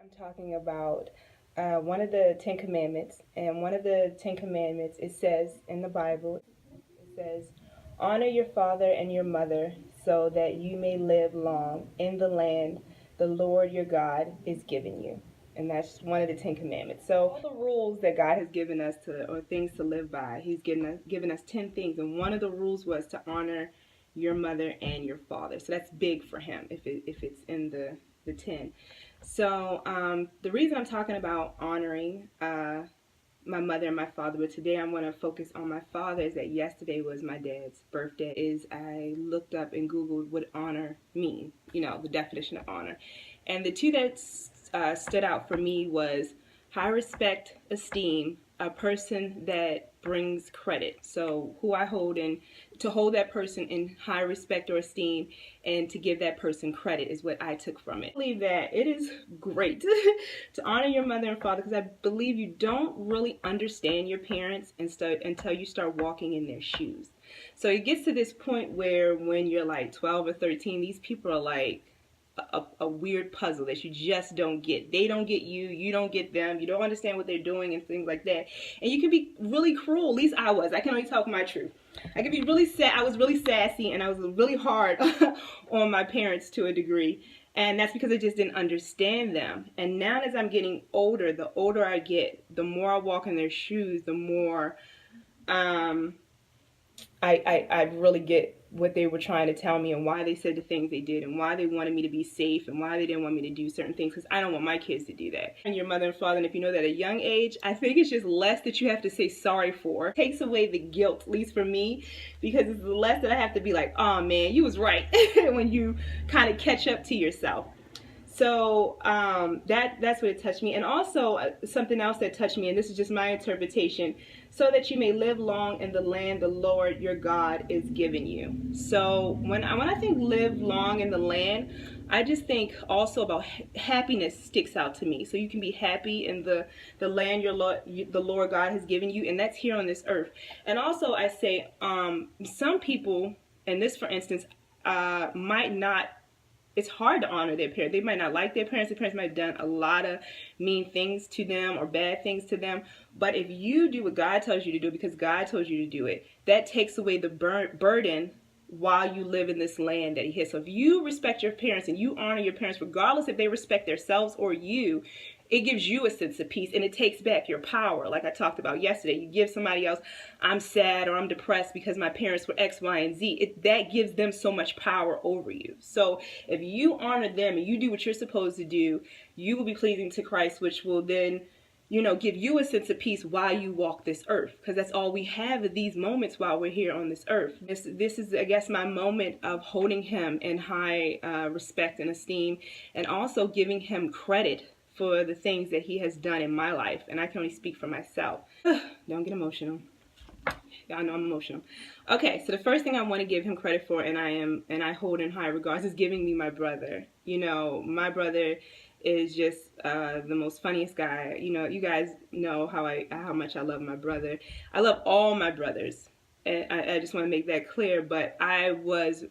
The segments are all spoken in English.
I'm talking about one of the Ten Commandments, and one of the Ten Commandments, it says in the Bible, it says, honor your father and your mother so that you may live long in the land the Lord your God is giving you. And that's one of the Ten Commandments. So all the rules that God has given us or things to live by, He's given us 10 things, and one of the rules was to honor your mother and your father. So that's big for Him if it's in the 10. So the reason I'm talking about honoring my mother and my father, but today I'm going to focus on my father, is that yesterday was my dad's birthday. I looked up and Googled what honor mean, the definition of honor. And the two that stood out for me was high respect, esteem, a person that brings credit. So who I hold to hold that person in high respect or esteem and to give that person credit is what I took from it. I believe that it is great to honor your mother and father, because I believe you don't really understand your parents until you start walking in their shoes. So it gets to this point where when you're like 12 or 13, these people are like a weird puzzle that you just don't get. They don't get you, you don't get them, you don't understand what they're doing and things like that. And you can be really cruel. At least I was. I can only talk my truth. I could be really sad. I was really sassy and I was really hard on my parents to a degree. And that's because I just didn't understand them. And now as I'm getting older, the older I get, the more I walk in their shoes, the more I really get what they were trying to tell me and why they said the things they did and why they wanted me to be safe and why they didn't want me to do certain things, because I don't want my kids to do that. And your mother and father, and if you know that at a young age, I think it's just less that you have to say sorry for. It takes away the guilt, at least for me, because it's less that I have to be like, oh man, you was right, when you kind of catch up to yourself. So that's what it touched me. And also something else that touched me, and this is just my interpretation, so that you may live long in the land the Lord your God is giving you. So when I think live long in the land, I just think also about happiness sticks out to me. So you can be happy in the land the Lord God has given you, and that's here on this earth. And also I say some people, and this for instance, might not, it's hard to honor their parents. They might not like their parents. Their parents might have done a lot of mean things to them or bad things to them. But if you do what God tells you to do because God told you to do it, that takes away the burden while you live in this land that He has. So if you respect your parents and you honor your parents, regardless if they respect themselves or you, it gives you a sense of peace, and it takes back your power. Like I talked about yesterday, you give somebody else, I'm sad or I'm depressed because my parents were X, Y, and Z. That gives them so much power over you. So if you honor them and you do what you're supposed to do, you will be pleasing to Christ, which will then, give you a sense of peace while you walk this earth, because that's all we have at these moments while we're here on this earth. This is, I guess, my moment of holding Him in high respect and esteem, and also giving Him credit for the things that He has done in my life. And I can only speak for myself. Don't get emotional. Y'all know I'm emotional. Okay, so the first thing I want to give Him credit for, and I hold in high regards, is giving me my brother. My brother is just the most funniest guy. You guys know how much I love my brother. I love all my brothers, and I just want to make that clear. But I was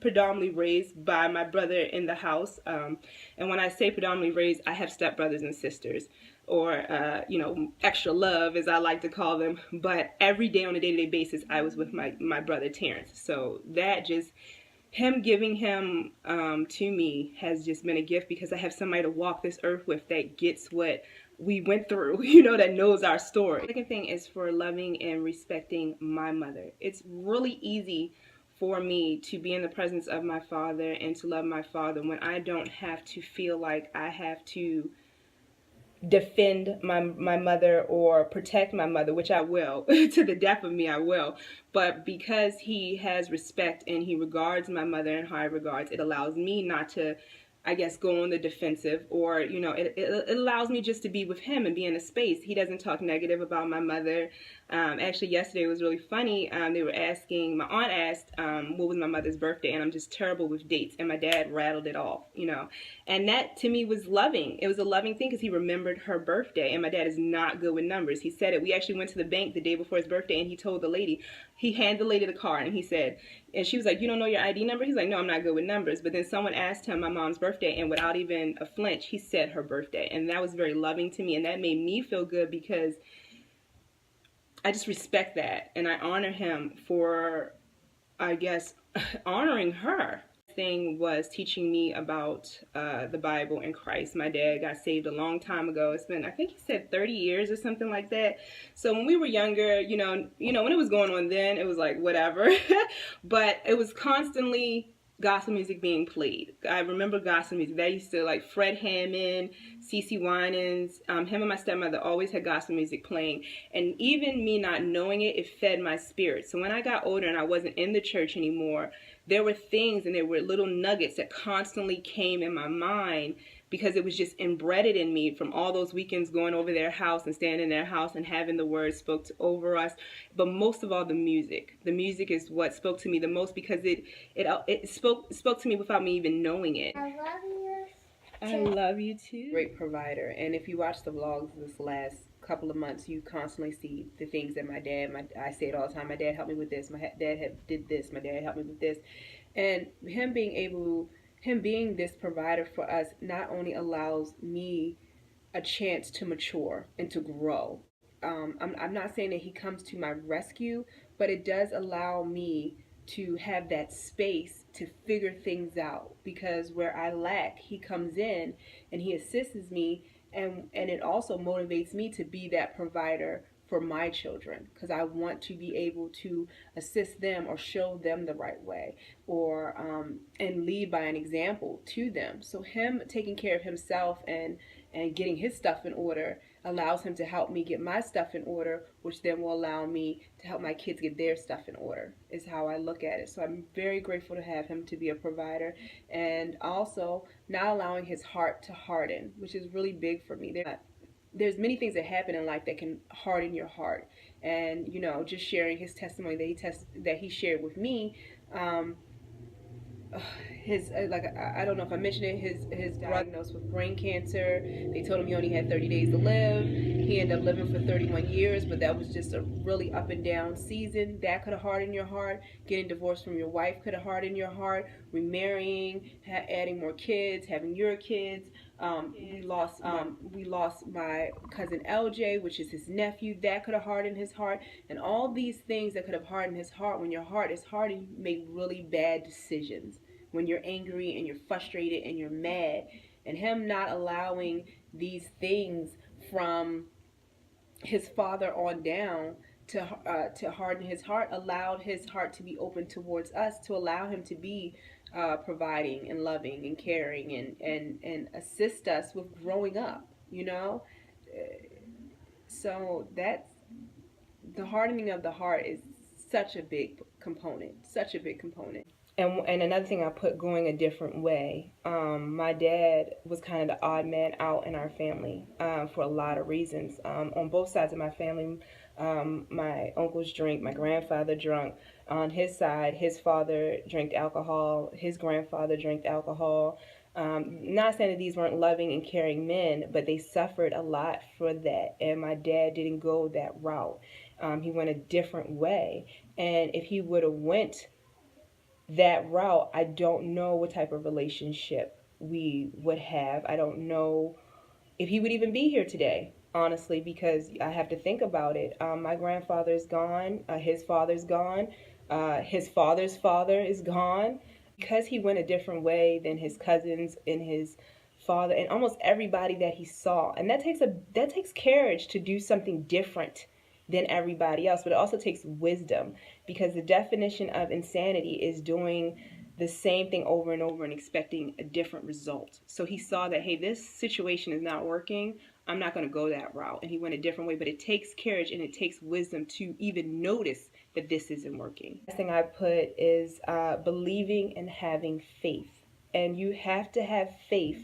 predominantly raised by my brother in the house, and when I say predominantly raised, I have stepbrothers and sisters, or extra love as I like to call them. But every day on a day-to-day basis I was with my brother Terrence. So that just, him giving him to me has just been a gift, because I have somebody to walk this earth with that gets what we went through, that knows our story. The second thing is for loving and respecting my mother. It's really easy for me to be in the presence of my father and to love my father when I don't have to feel like I have to defend my mother or protect my mother, which I will. To the death of me, I will. But because he has respect and he regards my mother in high regards, it allows me not to, I guess, go on the defensive, or, it allows me just to be with him and be in a space. He doesn't talk negative about my mother. Actually, yesterday was really funny. They were asking, my aunt asked, what was my mother's birthday, and I'm just terrible with dates, and my dad rattled it off, you know. And that to me was loving. It was a loving thing because he remembered her birthday, and my dad is not good with numbers. He said it. We actually went to the bank the day before his birthday, and he told the lady, he handed the lady the card, and he said, and she was like, you don't know your ID number? He's like, no, I'm not good with numbers. But then someone asked him my mom's birthday, and without even a flinch, he said her birthday. And that was very loving to me, and that made me feel good because I just respect that, and I honor him for, I guess, honoring her. Thing was teaching me about the Bible and Christ. My dad got saved a long time ago. It's been, I think he said 30 years or something like that. So when we were younger, you know, when it was going on then, it was like whatever. But it was constantly gospel music being played. I remember gospel music. That used to, like, Fred Hammond, CeCe Winans, him and my stepmother always had gospel music playing. And even me not knowing it, it fed my spirit. So when I got older and I wasn't in the church anymore, there were things and there were little nuggets that constantly came in my mind because it was just embedded in me from all those weekends going over their house and staying in their house and having the word spoke over us. But most of all, the music. The music is what spoke to me the most because it spoke to me without me even knowing it. I love you. I love you too. Great provider. And if you watch the vlogs this last couple of months, you constantly see the things that I say it all the time, my dad helped me with this, my dad did this, my dad helped me with this. And him being this provider for us not only allows me a chance to mature and to grow. I'm not saying that he comes to my rescue, but it does allow me to have that space to figure things out, because where I lack, he comes in and he assists me, and it also motivates me to be that provider for my children, because I want to be able to assist them or show them the right way, or and lead by an example to them. So him taking care of himself and getting his stuff in order allows him to help me get my stuff in order, which then will allow me to help my kids get their stuff in order, is how I look at it. So I'm very grateful to have him to be a provider, and also not allowing his heart to harden, which is really big for me. There's many things that happen in life that can harden your heart, and just sharing his testimony that he shared with me. His I don't know if I mentioned it, his diagnosed with brain cancer. They told him he only had 30 days to live. He ended up living for 31 years, but that was just a really up and down season. That could have hardened your heart. Getting divorced from your wife could have hardened your heart. Remarrying, adding more kids, having your kids. We lost my cousin LJ, which is his nephew. That could have hardened his heart. And all these things that could have hardened his heart. When your heart is hardened, you make really bad decisions. When you're angry and you're frustrated and you're mad. And him not allowing these things from his father on down to harden his heart allowed his heart to be open towards us, to allow him to be providing and loving and caring and assist us with growing up, So that's, the hardening of the heart is such a big component, And another thing I put, going a different way. My dad was kind of the odd man out in our family for a lot of reasons. On both sides of my family, my uncles drank, my grandfather drank. On his side, his father drank alcohol, his grandfather drank alcohol. Not saying that these weren't loving and caring men, but they suffered a lot for that. And my dad didn't go that route. He went a different way. And if he would have went that route, I don't know what type of relationship we would have. I don't know if he would even be here today, honestly, because I have to think about it. My grandfather is gone. His father's gone. His father's father is gone. Because he went a different way than his cousins and his father and almost everybody that he saw. And that takes courage to do something different than everybody else, but it also takes wisdom, because the definition of insanity is doing the same thing over and over and expecting a different result. So he saw that, hey, this situation is not working. I'm not going to go that route. And he went a different way, but it takes courage and it takes wisdom to even notice that this isn't working. The last thing I put is believing and having faith. And you have to have faith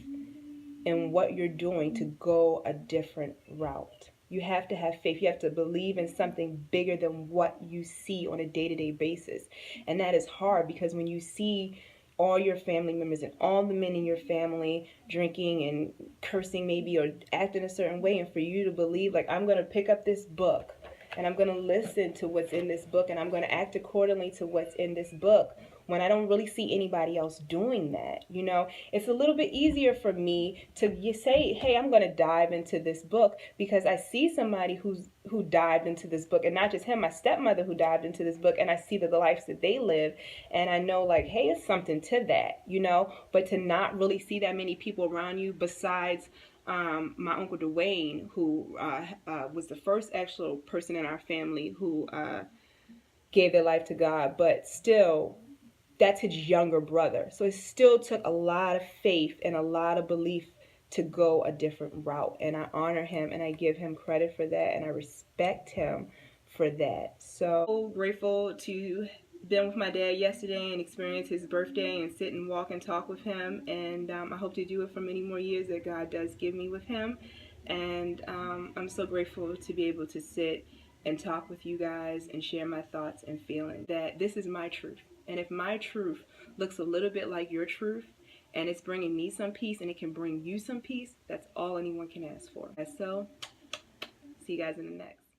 in what you're doing to go a different route. You have to have faith. You have to believe in something bigger than what you see on a day-to-day basis. And that is hard, because when you see all your family members and all the men in your family drinking and cursing maybe, or acting a certain way, and for you to believe, like, I'm going to pick up this book and I'm going to listen to what's in this book and I'm going to act accordingly to what's in this book, when I don't really see anybody else doing that. You know, it's a little bit easier for me to say, hey, I'm going to dive into this book, because I see somebody who dived into this book, and not just him, my stepmother who dived into this book, and I see the lives that they live, and I know, like, hey, it's something to that, you know. But to not really see that many people around you besides my uncle Dwayne, who was the first actual person in our family who gave their life to God, but still, that's his younger brother. So it still took a lot of faith and a lot of belief to go a different route. And I honor him and I give him credit for that, and I respect him for that. So grateful to been with my dad yesterday and experience his birthday and sit and walk and talk with him. And I hope to do it for many more years that God does give me with him. And I'm so grateful to be able to sit and talk with you guys and share my thoughts and feelings. That this is my truth. And if my truth looks a little bit like your truth, and it's bringing me some peace and it can bring you some peace, that's all anyone can ask for. So, see you guys in the next.